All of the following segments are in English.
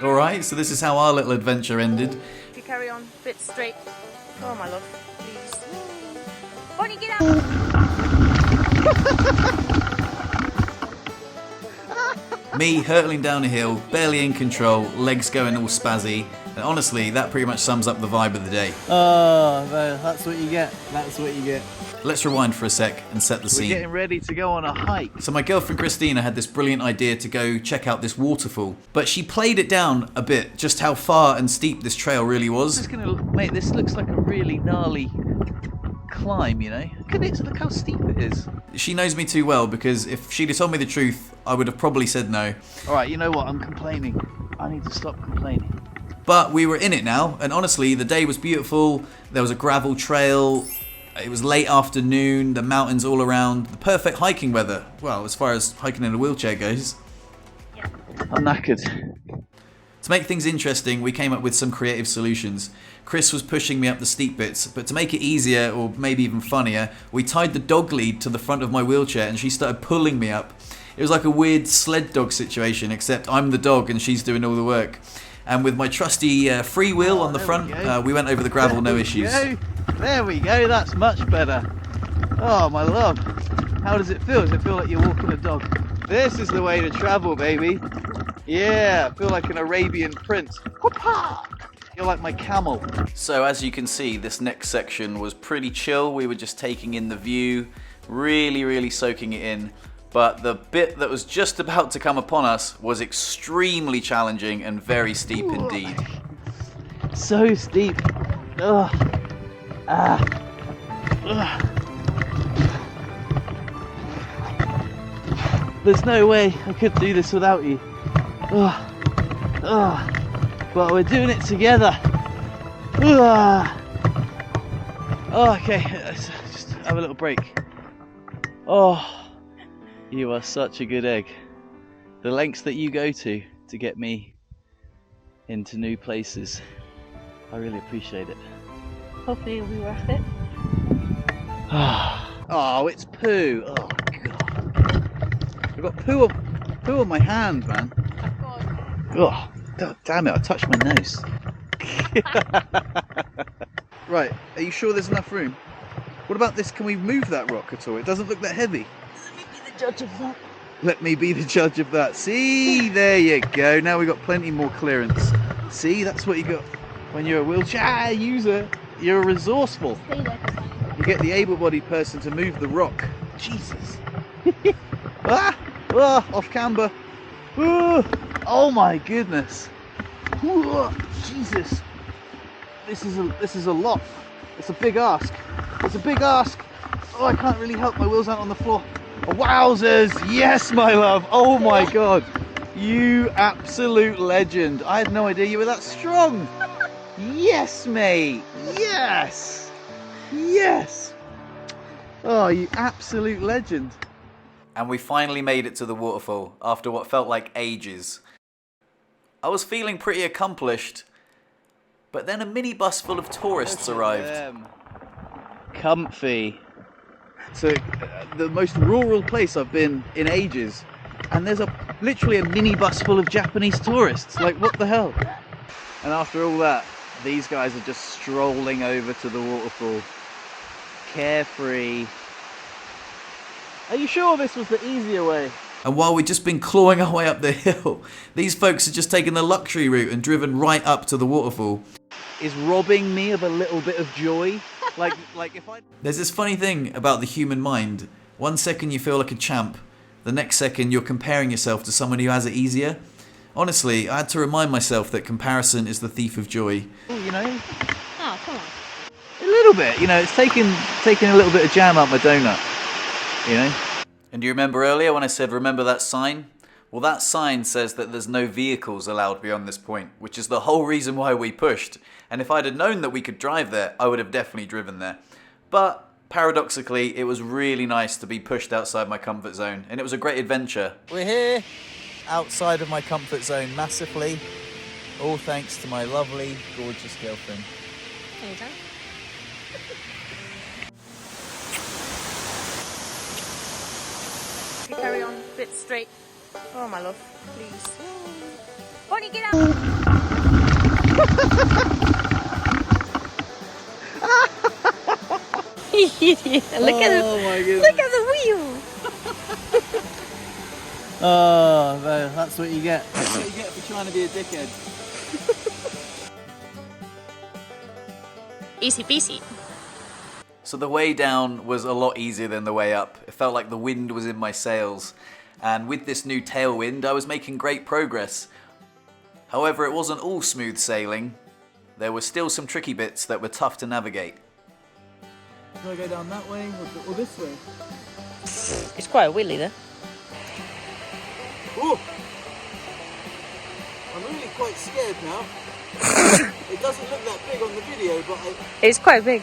Alright, so this is how our little adventure ended. If you carry on, bit straight. Oh my love, please. Bonnie, get out! Me hurtling down a hill, barely in control, legs going all spazzy, and honestly, that pretty much sums up the vibe of the day. Oh, that's what you get. That's what you get. Let's rewind for a sec and set the We're scene. getting ready to go on a hike. So my girlfriend Christina had this brilliant idea to go check out this waterfall, but she played it down a bit, just how far and steep this trail really was. Mate, this looks like a really gnarly climb, you know? Look how steep it is. She knows me too well, because if she'd have told me the truth, I would have probably said no. Alright, you know what? I'm complaining. I need to stop complaining. But we were in it now, and honestly, the day was beautiful. There was a gravel trail. It was late afternoon, the mountains all around, the perfect hiking weather. Well, as far as hiking in a wheelchair goes. I'm knackered. To make things interesting, we came up with some creative solutions. Chris was pushing me up the steep bits, but to make it easier, or maybe even funnier, we tied the dog lead to the front of my wheelchair and she started pulling me up. It was like a weird sled dog situation, except I'm the dog and she's doing all the work. And with my trusty free wheel on the front, we went over the gravel, no issues. There we go, that's much better. Oh, my love. How does it feel? Does it feel like you're walking a dog? This is the way to travel, baby. Yeah, I feel like an Arabian prince. Whoop-ha! You're like my camel. So as you can see, this next section was pretty chill. We were just taking in the view, really soaking it in. But the bit that was just about to come upon us was extremely challenging and very steep indeed. So steep. Ugh. Ah. Ugh. There's no way I could do this without you. Ugh. Ugh. But we're doing it together. Ugh. Oh, okay, let's just have a little break. Oh. You are such a good egg. The lengths that you go to get me into new places, I really appreciate it. Hopefully it'll be worth it. Oh, it's poo. Oh god. I've got poo on my hand, man. Oh, god damn it, I touched my nose. Right, are you sure there's enough room? What about this? Can we move that rock at all? It doesn't look that heavy. Judge of that. Let me be the judge of that. See, there you go. Now we've got plenty more clearance. See, that's what you got when you're a wheelchair user. You're resourceful. Stay there, You get the able-bodied person to move the rock. Jesus. Off camber. Oh my goodness. Jesus. This is a lot. It's a big ask. It's a big ask. Oh, I can't really help. My wheels aren't on the floor. Wowzers! Yes, my love! Oh my god! You absolute legend! I had no idea you were that strong! Yes, mate! Yes! Yes! Oh, you absolute legend! And we finally made it to the waterfall after what felt like ages. I was feeling pretty accomplished, but then a minibus full of tourists arrived. Comfy. So, the most rural place I've been in ages, and there's literally a minibus full of Japanese tourists. Like, what the hell? And after all that, these guys are just strolling over to the waterfall. Carefree. Are you sure this was the easier way? And while we'd just been clawing our way up the hill, these folks had just taken the luxury route and driven right up to the waterfall. Is robbing me of a little bit of joy. Like if I... There's this funny thing about the human mind. One second you feel like a champ, the next second you're comparing yourself to someone who has it easier. Honestly, I had to remind myself that comparison is the thief of joy. You know? Oh, come on. A little bit, you know, it's taking a little bit of jam out my donut, you know? And do you remember earlier when I said remember that sign? Well, that sign says that there's no vehicles allowed beyond this point, which is the whole reason why we pushed. And if I'd have known that we could drive there, I would have definitely driven there. But paradoxically, it was really nice to be pushed outside my comfort zone, and it was a great adventure. We're here, outside of my comfort zone massively, all thanks to my lovely, gorgeous girlfriend. Anytime. If you carry on, bit straight. Oh my love, please. Bonnie, get out! Look at Oh my goodness. look at the wheel. Oh, no, that's what you get. That's what you get for trying to be a dickhead. Easy peasy. So the way down was a lot easier than the way up. It felt like the wind was in my sails. And with this new tailwind, I was making great progress. However, it wasn't all smooth sailing. There were still some tricky bits that were tough to navigate. Do I go down that way or this way? It's quite a willy there. Oh! I'm really quite scared now. It doesn't look that big on the video, but It's quite big.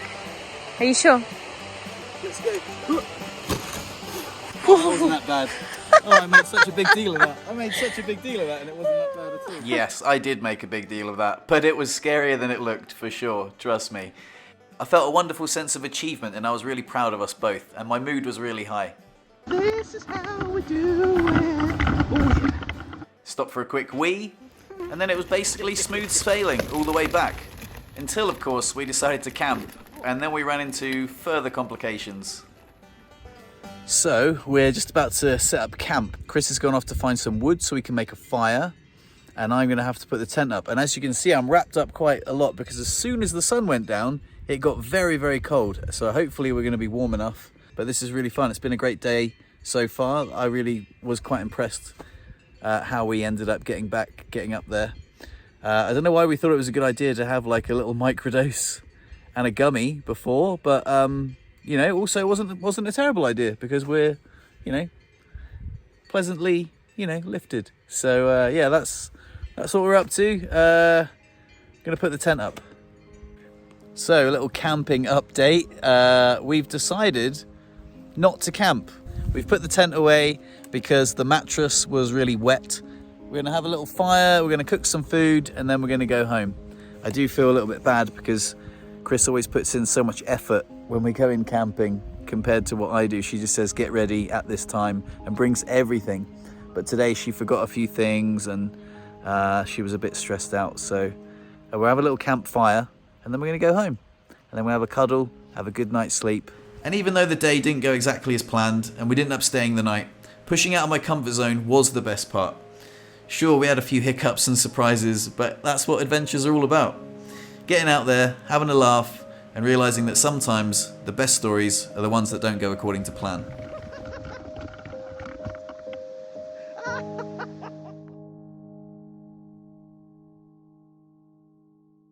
Are you sure? let's go. Oh, that wasn't that bad. Oh, I made such a big deal of that. I made such a big deal of that and it wasn't that bad at all. Yes, I did make a big deal of that, but it was scarier than it looked, for sure, trust me. I felt a wonderful sense of achievement and I was really proud of us both, and my mood was really high. This is how we do it. Stopped for a quick wee, and then it was basically smooth sailing all the way back. Until, of course, we decided to camp, and then we ran into further complications. So, we're just about to set up camp. Chris has gone off to find some wood so we can make a fire, and I'm going to have to put the tent up. And as you can see, I'm wrapped up quite a lot because as soon as the sun went down, it got very, very cold. So hopefully we're going to be warm enough. But this is really fun. It's been a great day so far. I really was quite impressed how we ended up getting up there. I don't know why we thought it was a good idea to have like a little microdose and a gummy before, but you know, also it wasn't a terrible idea because we're, you know, pleasantly, you know, lifted. So yeah, that's what we're up to. Gonna put the tent up. So a little camping update. We've decided not to camp. We've put the tent away because the mattress was really wet. We're gonna have a little fire, we're gonna cook some food, and then we're gonna go home. I do feel a little bit bad because Chris always puts in so much effort when we go in camping compared to what I do. She just says, get ready at this time and brings everything. But today she forgot a few things and she was a bit stressed out. So we'll have a little campfire and then we're gonna go home. And then we'll have a cuddle, have a good night's sleep. And even though the day didn't go exactly as planned and we didn't end up staying the night, pushing out of my comfort zone was the best part. Sure, we had a few hiccups and surprises, but that's what adventures are all about. Getting out there, having a laugh, and realising that sometimes the best stories are the ones that don't go according to plan.